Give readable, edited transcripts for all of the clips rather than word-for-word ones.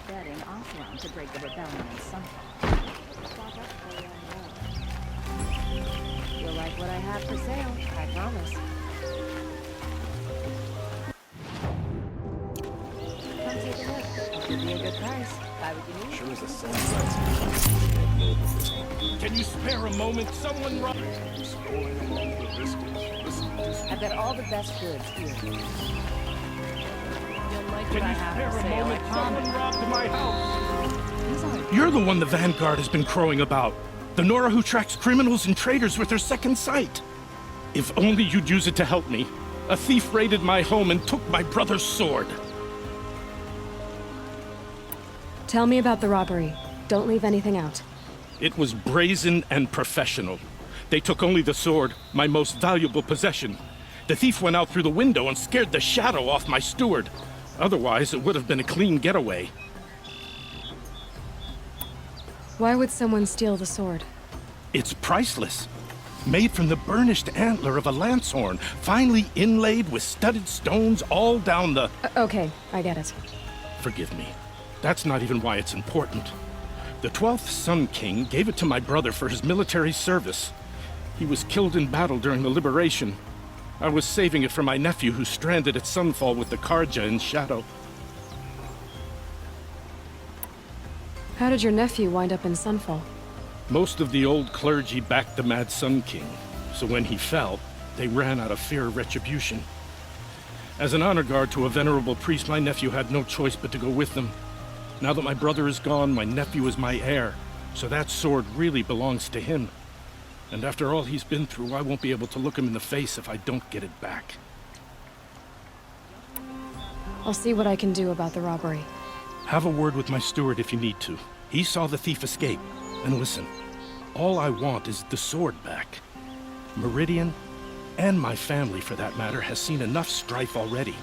Betting offline to break the rebellion in some You'll like what I have for sale, I promise. Come take a look. I'll give you a good price. Buy what you need. Sure as the sun sets. Can you spare a moment? Someone run. Strolling among the biscuits, listening to I've got all the best goods here. You'll like Can what I you have spare for a sale, moment? I Someone promise. robbed my house. These aren't You're the one the Vanguard has been crowing about. The Nora who tracks criminals and traitors with her second sight. If only you'd use it to help me. A thief raided my home and took my brother's sword. Tell me about the robbery. Don't leave anything out. It was brazen and professional. They took only the sword, my most valuable possession. The thief went out through the window and scared the shadow off my steward. Otherwise, it would have been a clean getaway. Why would someone steal the sword? It's priceless. Made from the burnished antler of a lancehorn, finely inlaid with studded stones all down the... Okay, I get it. Forgive me. That's not even why it's important. The 12th Sun King gave it to my brother for his military service. He was killed in battle during the liberation. I was saving it for my nephew who's stranded at Sunfall with the Karja in Shadow. How did your nephew wind up in Sunfall? Most of the old clergy backed the Mad Sun King, so when he fell, they ran out of fear of retribution. As an honor guard to a venerable priest, my nephew had no choice but to go with them. Now that my brother is gone, my nephew is my heir, so that sword really belongs to him. And after all he's been through, I won't be able to look him in the face if I don't get it back. I'll see what I can do about the robbery. Have a word with my steward if you need to. He saw the thief escape. And listen, all I want is the sword back. Meridian, and my family for that matter, has seen enough strife already.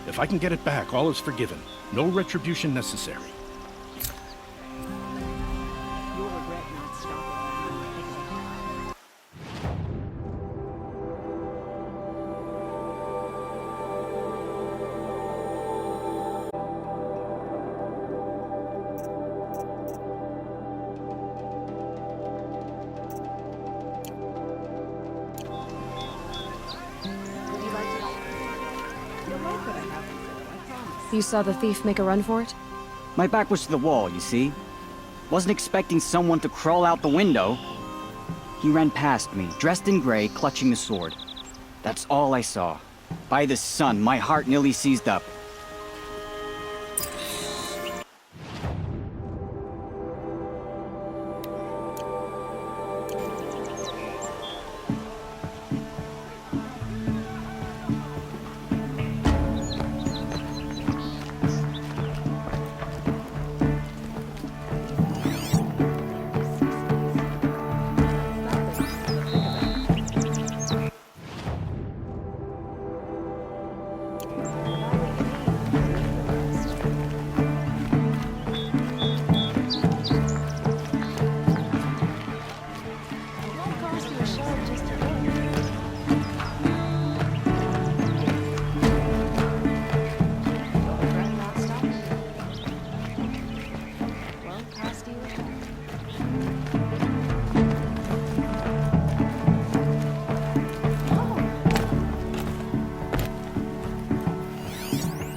If I can get it back, all is forgiven. No retribution necessary. You'll regret not stopping. Would you like to? You'll like what I have for sale, I promise. You saw the thief make a run for it? My back was to the wall, you see? Wasn't expecting someone to crawl out the window. He ran past me, dressed in gray, clutching the sword. That's all I saw. By the sun, my heart nearly seized up.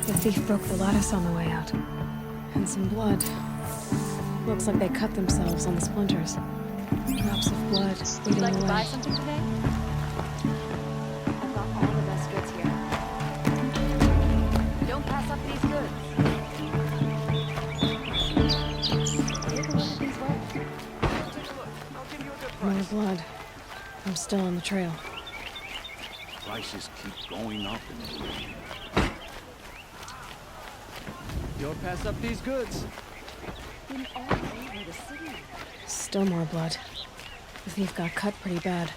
The thief broke the lattice on the way out. And some blood. Looks like they cut themselves on the splinters. Drops of blood Would leading you like the to buy way. something today? I've got all the best goods here. Don't pass up these goods. Take a look at these webs. Take a look. I'll give you a good More price. blood. I'm still on the trail. Prices keep going up and don't pass up these goods. Been all over the city. Still more blood. The thief got cut pretty bad.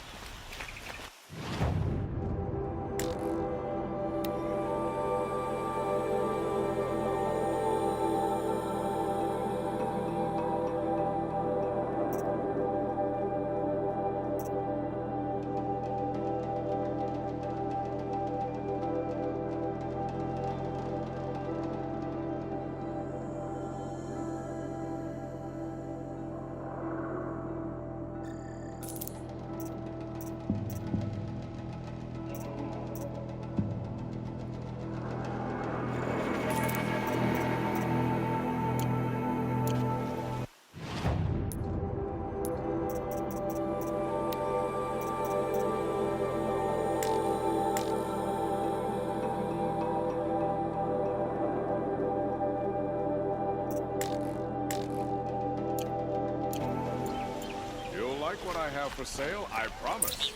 like what I have for sale, I promise.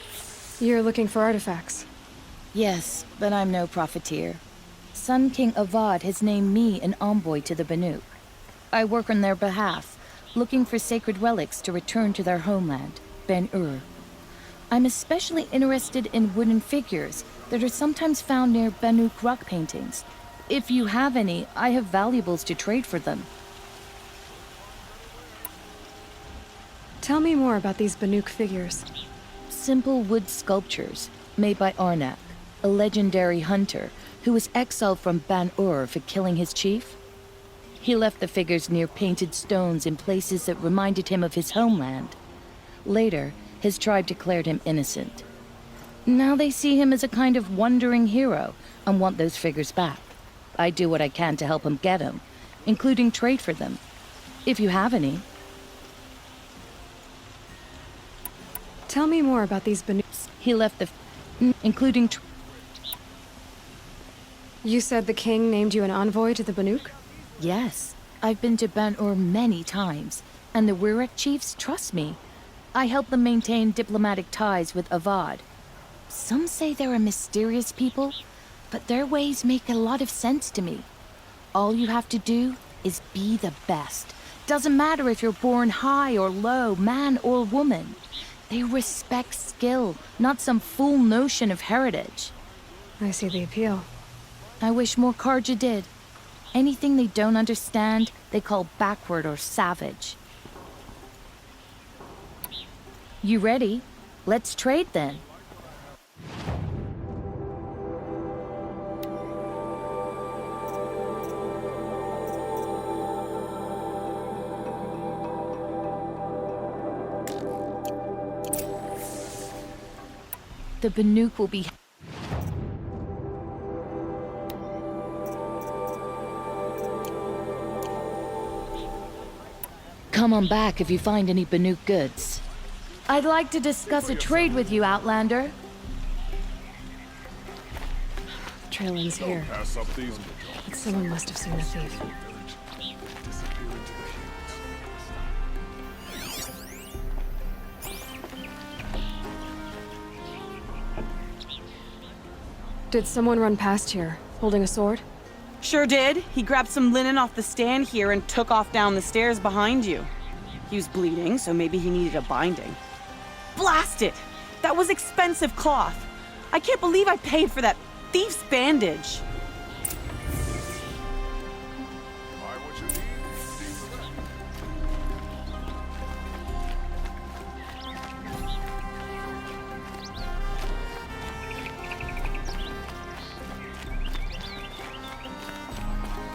You're looking for artifacts. Yes, but I'm no profiteer. Sun King Avad has named me an envoy to the Banuk. I work on their behalf, looking for sacred relics to return to their homeland, Ben-Ur. I'm especially interested in wooden figures that are sometimes found near Banuk rock paintings. If you have any, I have valuables to trade for them. Tell me more about these Banuk figures. Simple wood sculptures made by Arnak, a legendary hunter who was exiled from Ban-Ur for killing his chief. He left the figures near painted stones in places that reminded him of his homeland. Later, his tribe declared him innocent. Now they see him as a kind of wandering hero and want those figures back. I do what I can to help him get them, including trade for them, if you have any. Tell me more about these Banuk. He left the... including... You said the king named you an envoy to the Banuk? Yes, I've been to Ban-Ur many times, and the Wirek chiefs trust me. I help them maintain diplomatic ties with Avad. Some say they're a mysterious people, but their ways make a lot of sense to me. All you have to do is be the best. Doesn't matter if you're born high or low, man or woman. They respect skill, not some fool notion of heritage. I see the appeal. I wish more Karja did. Anything they don't understand, they call backward or savage. You ready? Let's trade then. The Banuk will be... Come on back if you find any Banuk goods. I'd like to discuss a trade with you, Outlander. The trail ends here, Pass up these. but someone must have seen the thief. Did someone run past here, holding a sword? Sure did. He grabbed some linen off the stand here and took off down the stairs behind you. He was bleeding, so maybe he needed a binding. Blast it! That was expensive cloth. I can't believe I paid for that thief's bandage. Buy what you need.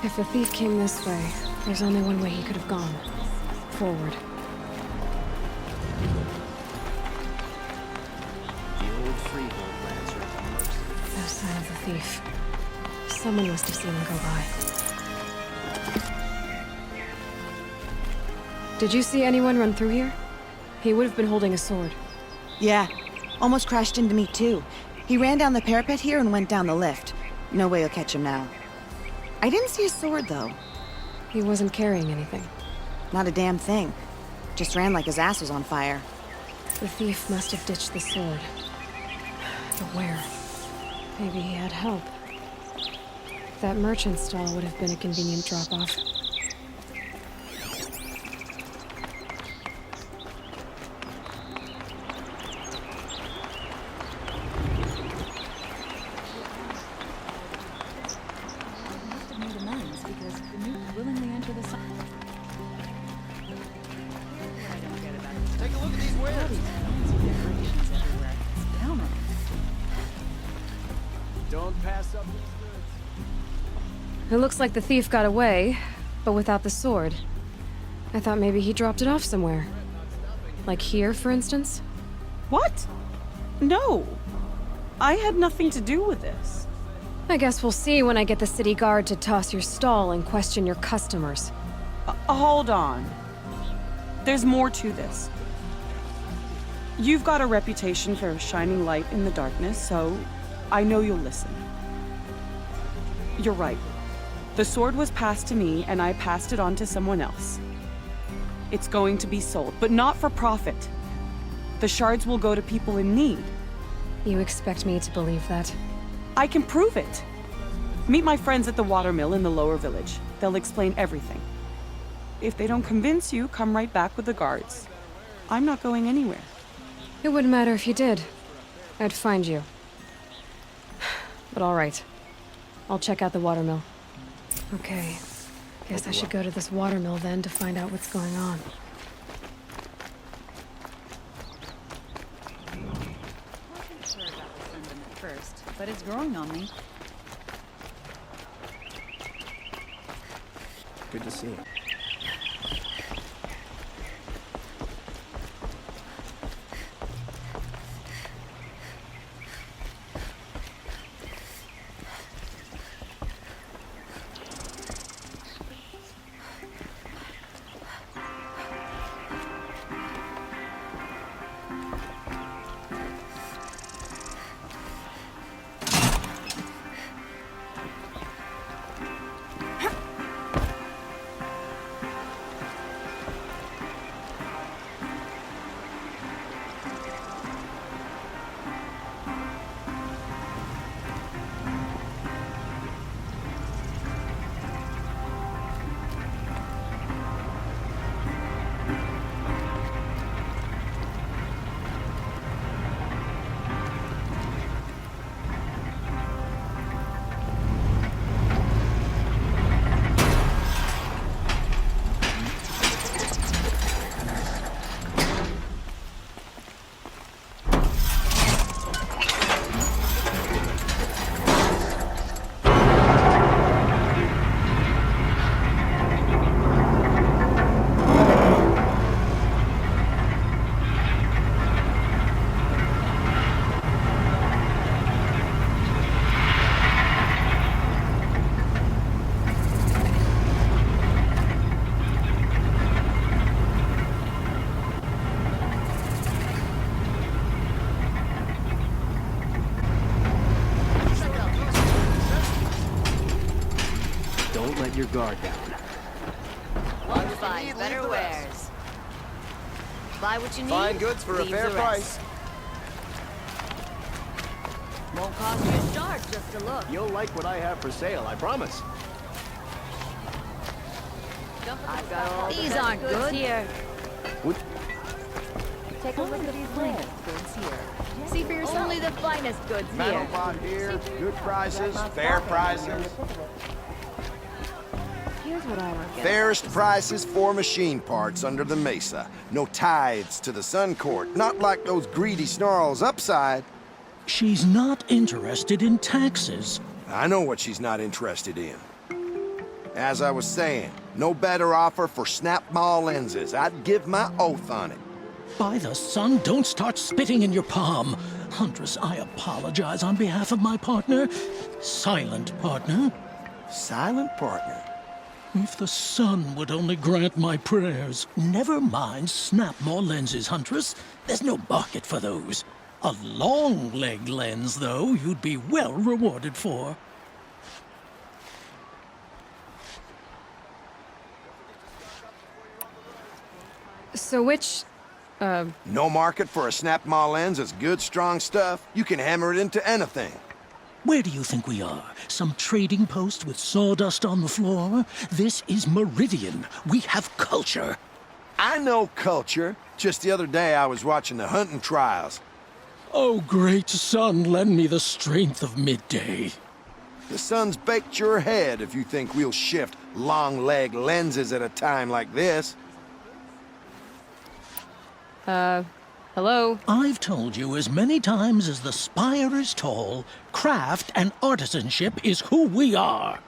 If the thief came this way, there's only one way he could have gone. Forward. The old freehold lands are at the mercy. No sign of the thief. Someone must have seen him go by. Did you see anyone run through here? He would have been holding a sword. Yeah, almost crashed into me too. He ran down the parapet here and went down the lift. No way you'll catch him now. I didn't see a sword though. He wasn't carrying anything. Not a damn thing. Just ran like his ass was on fire. The thief must have ditched the sword. But where? Maybe he had help. That merchant stall would have been a convenient drop-off. Don't pass up these goods. It looks like the thief got away, but without the sword. I thought maybe he dropped it off somewhere. Like here, for instance? What? No. I had nothing to do with this. I guess we'll see when I get the city guard to toss your stall and question your customers. Hold on. There's more to this. You've got a reputation for shining light in the darkness, so I know you'll listen. You're right. The sword was passed to me, and I passed it on to someone else. It's going to be sold, but not for profit. The shards will go to people in need. You expect me to believe that? I can prove it. Meet my friends at the watermill in the lower village. They'll explain everything. If they don't convince you, come right back with the guards. I'm not going anywhere. It wouldn't matter if you did. I'd find you. But all right. I'll check out the watermill. Okay. Guess I should go to this watermill then to find out what's going on. Wasn't sure about the sentiment at first, but it's growing on me. Good to see you. Don't let your guard down. One find better wares. Buy what you need. Fine goods for a leave fair the price. rest. Won't cost you a start just to look. You'll like what I have for sale, I promise. I've got all these aren't good here. Would Take a look at these latest goods here. See for yourself. Only the finest goods Metal here. pot here, good prices, fair prices. Here's what I don't get. Fairest prices for machine parts under the mesa. No tithes to the Sun Court, not like those greedy snarls upside. She's not interested in taxes. I know what she's not interested in. As I was saying, no better offer for snap-maw lenses. I'd give my oath on it. By the sun, don't start spitting in your palm. Huntress, I apologize on behalf of my partner. Silent partner. Silent partner. If the sun would only grant my prayers. Never mind snap-maw lenses, Huntress. There's no market for those. A long-leg lens, though, you'd be well rewarded for. So which, No market for a snap-maw lens is good, strong stuff. You can hammer it into anything. Where do you think we are? Some trading post with sawdust on the floor? This is Meridian. We have culture. I know culture. Just the other day I was watching the hunting trials. Oh, great sun, lend me the strength of midday. The sun's baked your head if you think we'll shift long-leg lenses at a time like this. hello? I've told you as many times as the spire is tall, craft and artisanship is who we are.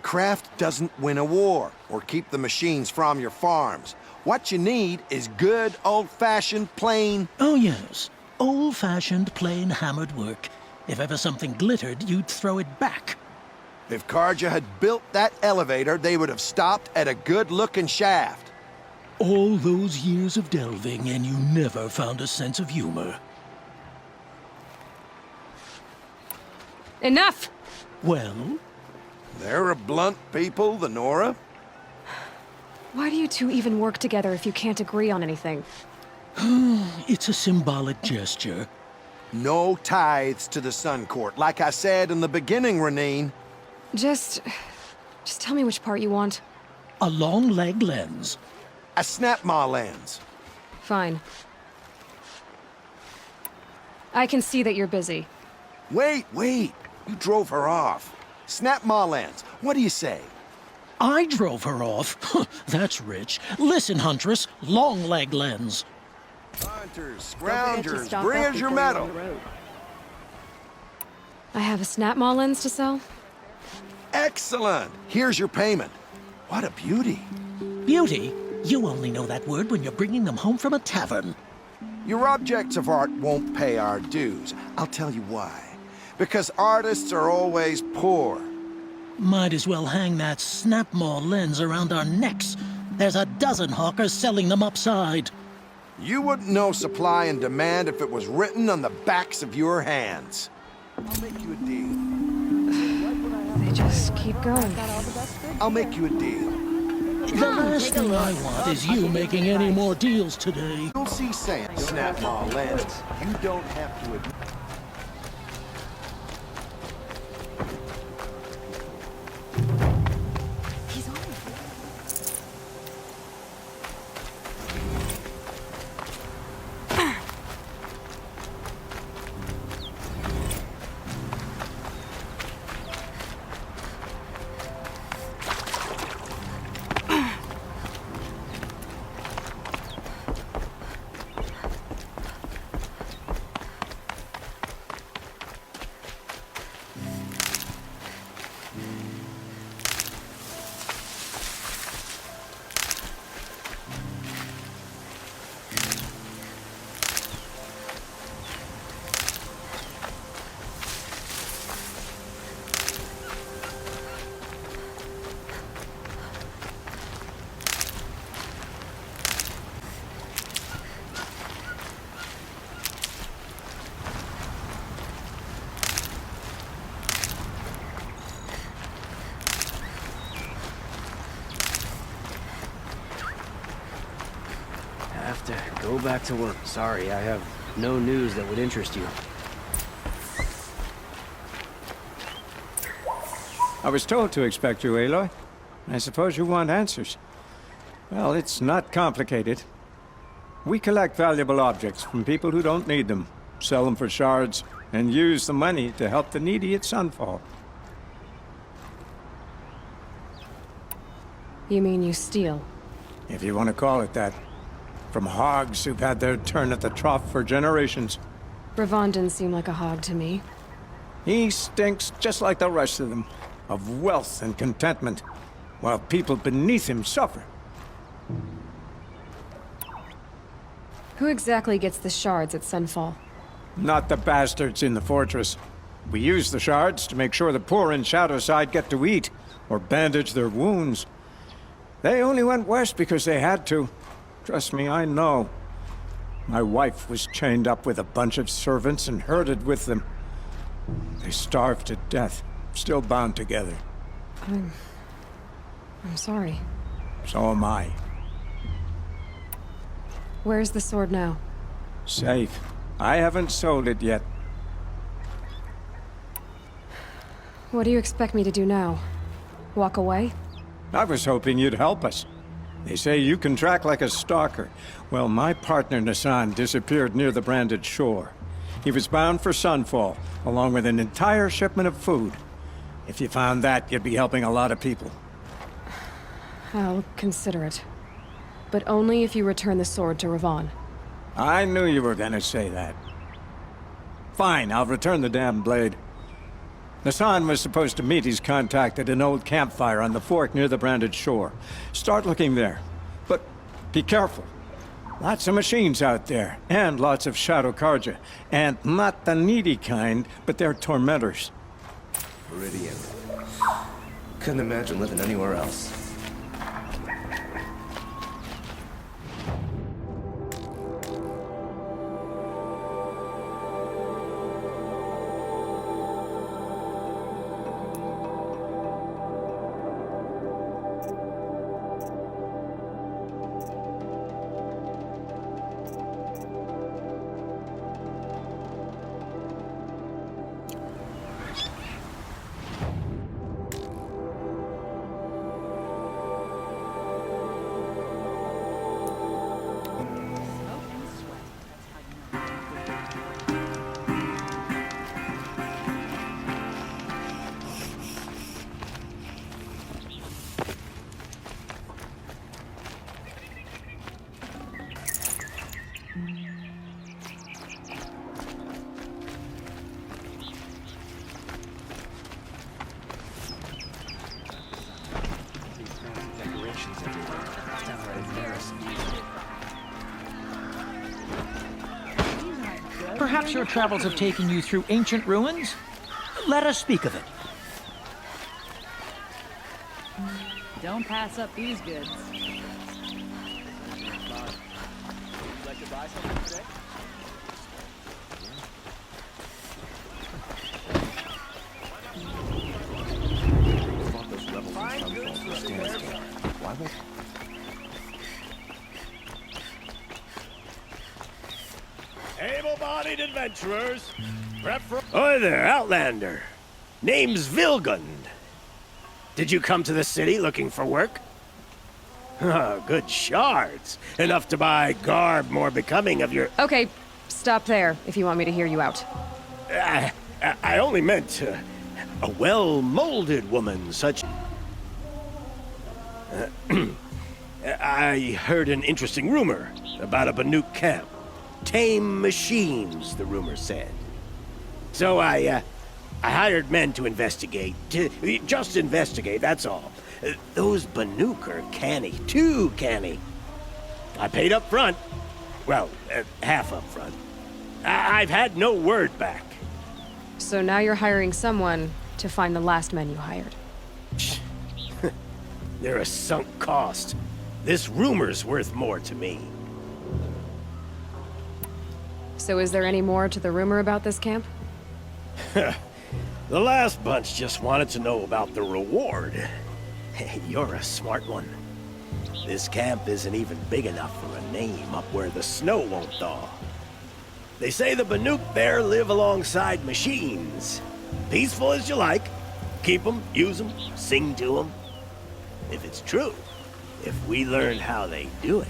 Craft doesn't win a war or keep the machines from your farms. What you need is good, old-fashioned, plain... Oh, yes. Old-fashioned, plain hammered work. If ever something glittered, you'd throw it back. If Karja had built that elevator, they would have stopped at a good-looking shaft. All those years of delving, and you never found a sense of humor. Enough! Well? They're a blunt people, the Nora. Why do you two even work together if you can't agree on anything? It's a symbolic gesture. No tithes to the Sun Court, like I said in the beginning, Renine. Just tell me which part you want. A long leg lens. A snap-maw lens. Fine. I can see that you're busy. Wait. You drove her off. Snap-maw lens. What do you say? I drove her off. That's rich. Listen, Huntress, long leg lens. Hunters, Don't forget to scroungers, stock bring up us your before you're medal. on the road. I have a snap-maw lens to sell? Excellent. Here's your payment. What a beauty. Beauty? You only know that word when you're bringing them home from a tavern. Your objects of art won't pay our dues. I'll tell you why. Because artists are always poor. Might as well hang that snap-maw lens around our necks. There's a dozen hawkers selling them upside. You wouldn't know supply and demand if it was written on the backs of your hands. I'll make you a deal. They just keep going. I'll make you a deal. The last thing I want is you making any more deals today. You'll see saying snap-maw lens. You don't have to admit. He's on it. Have to go back to work. Sorry, I have no news that would interest you. I was told to expect you, Aloy. I suppose you want answers. Well, it's not complicated. We collect valuable objects from people who don't need them, sell them for shards, and use the money to help the needy at Sunfall. You mean you steal? If you want to call it that. From hogs who've had their turn at the trough for generations. Ravon didn't seem like a hog to me. He stinks just like the rest of them, of wealth and contentment, while people beneath him suffer. Who exactly gets the shards at Sunfall? Not the bastards in the fortress. We use the shards to make sure the poor in Shadowside get to eat, or bandage their wounds. They only went west because they had to. Trust me, I know. My wife was chained up with a bunch of servants and herded with them. They starved to death, still bound together. I'm sorry. So am I. Where's the sword now? Safe. I haven't sold it yet. What do you expect me to do now? Walk away? I was hoping you'd help us. They say you can track like a stalker. Well, my partner Nassan disappeared near the branded shore. He was bound for Sunfall, along with an entire shipment of food. If you found that, you'd be helping a lot of people. I'll consider it. But only if you return the sword to Ravon. I knew you were gonna say that. Fine, I'll return the damn blade. Nassan was supposed to meet his contact at an old campfire on the fork near the branded shore. Start looking there. But be careful. Lots of machines out there, and lots of Shadow Karja. And not the needy kind, but they're tormentors. Meridian. Couldn't imagine living anywhere else. Perhaps your travels have taken you through ancient ruins? Let us speak of it. Don't pass up these goods. Like to buy something today? Why would... Able-bodied adventurers, Oi there, Outlander. Name's Vilgund. Did you come to the city looking for work? Ah, good shards. Enough to buy garb more becoming of your... Okay, stop there if you want me to hear you out. I only meant a well-molded woman such... I heard an interesting rumor about a Banuk camp. Tame machines, the rumor said. So I hired men to investigate. Just investigate, that's all. Those Banuk are canny, too canny. I paid up front. Well, half up front. I've had no word back. So now you're hiring someone to find the last men you hired. They're a sunk cost. This rumor's worth more to me. So is there any more to the rumor about this camp? The last bunch just wanted to know about the reward. Hey, you're a smart one. This camp isn't even big enough for a name up where the snow won't thaw. They say the Banuk there live alongside machines. Peaceful as you like. Keep them, use them, sing to them. If it's true, if we learned how they do it,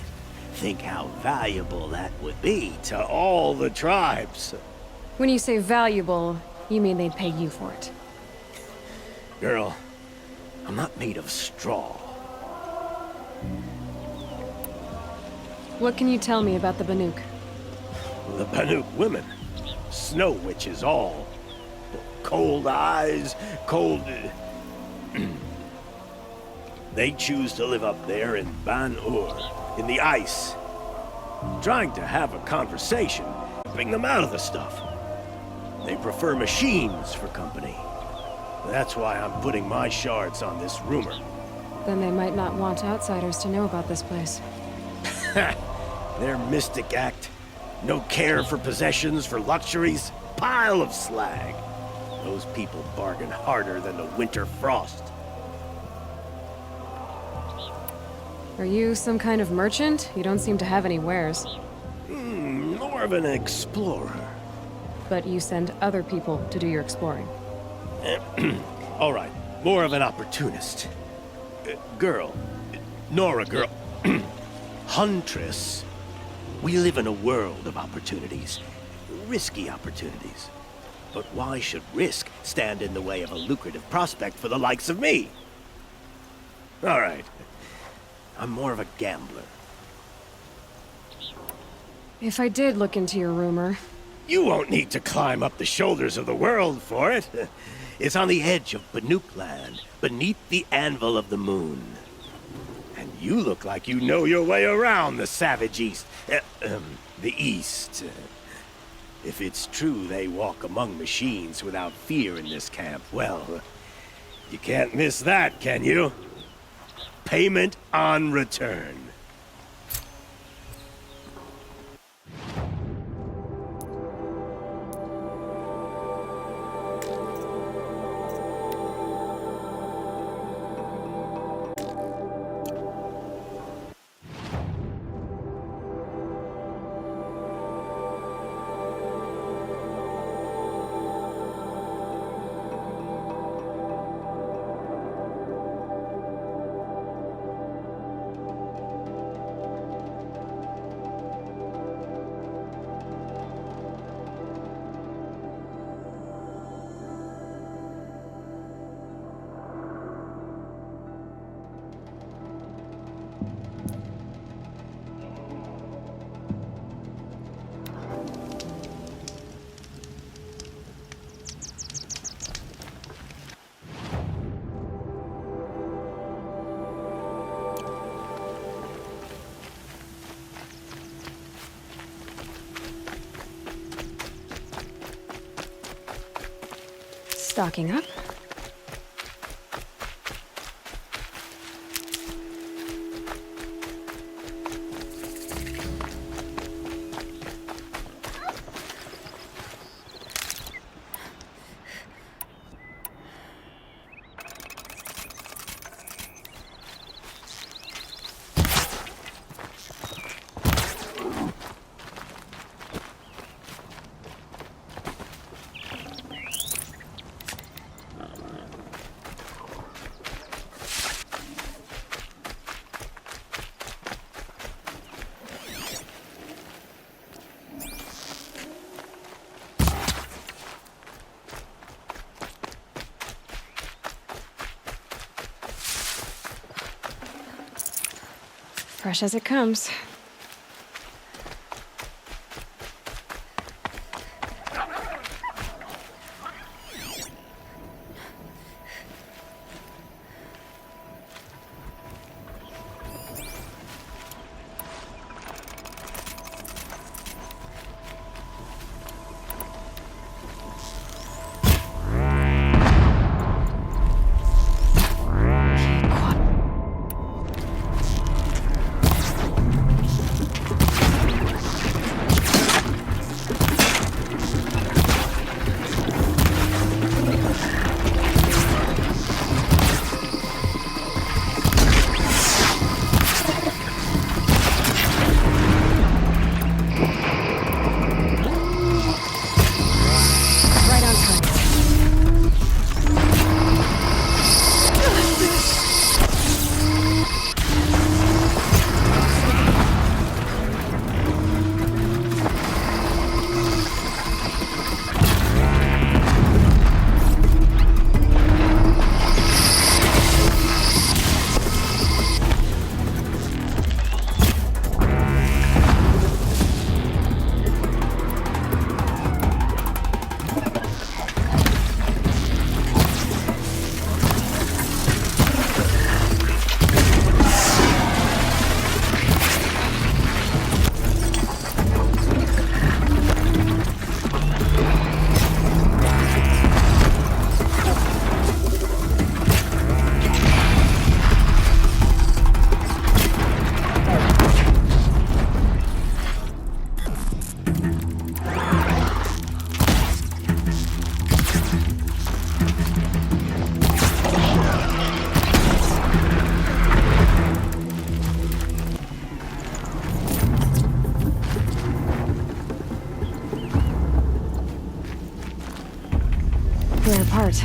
think how valuable that would be to all the tribes. When you say valuable, you mean they'd pay you for it. Girl, I'm not made of straw. What can you tell me about the Banuk? The Banuk women. Snow witches all. Cold eyes, cold... They choose to live up there in Ban-Ur, in the ice. Trying to have a conversation, bring them out of the stuff. They prefer machines for company. That's why I'm putting my shards on this rumor. Then they might not want outsiders to know about this place. Their mystic act. No care for possessions, for luxuries. Pile of slag. Those people bargain harder than the winter frost. Are you some kind of merchant? You don't seem to have any wares. More of an explorer. But you send other people to do your exploring. All right, more of an opportunist. Girl. Nora girl. Huntress. We live in a world of opportunities. Risky opportunities. But why should risk stand in the way of a lucrative prospect for the likes of me? All right. I'm more of a gambler. If I did look into your rumor... You won't need to climb up the shoulders of the world for it. It's on the edge of Banuk land, beneath the anvil of the moon. And you look like you know your way around the savage east. The east. If it's true they walk among machines without fear in this camp, well, you can't miss that, can you? Payment on return. Stocking up. Fresh as it comes. We're apart.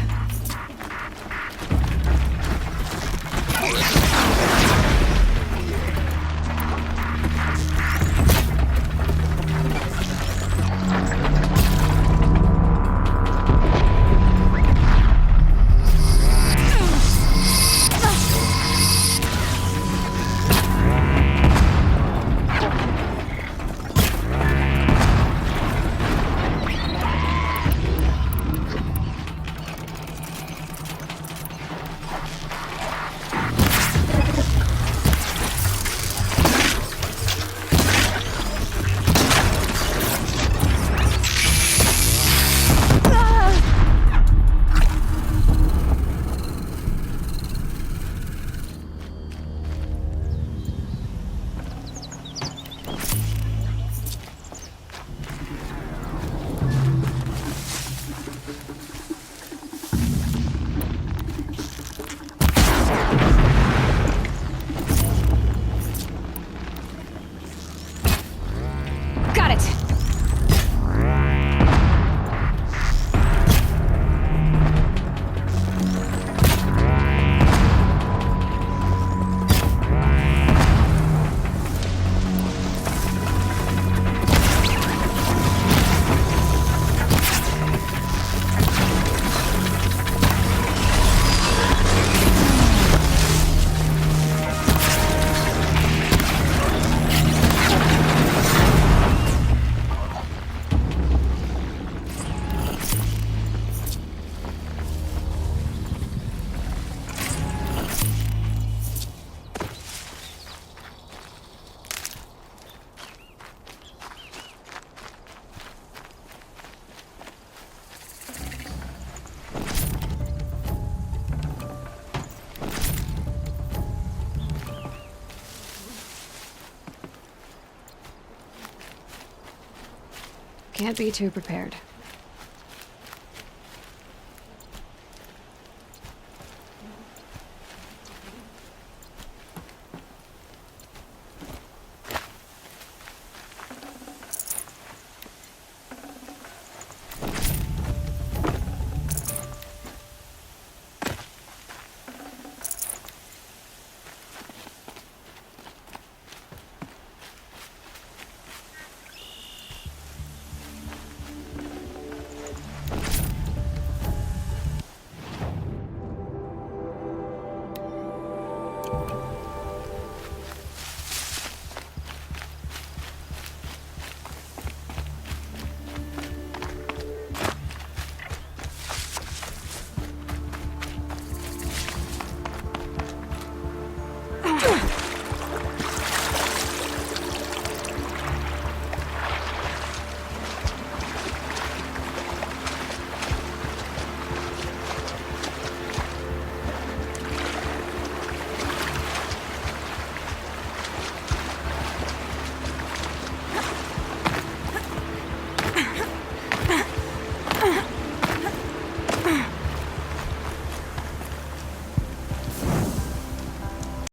Can't be too prepared.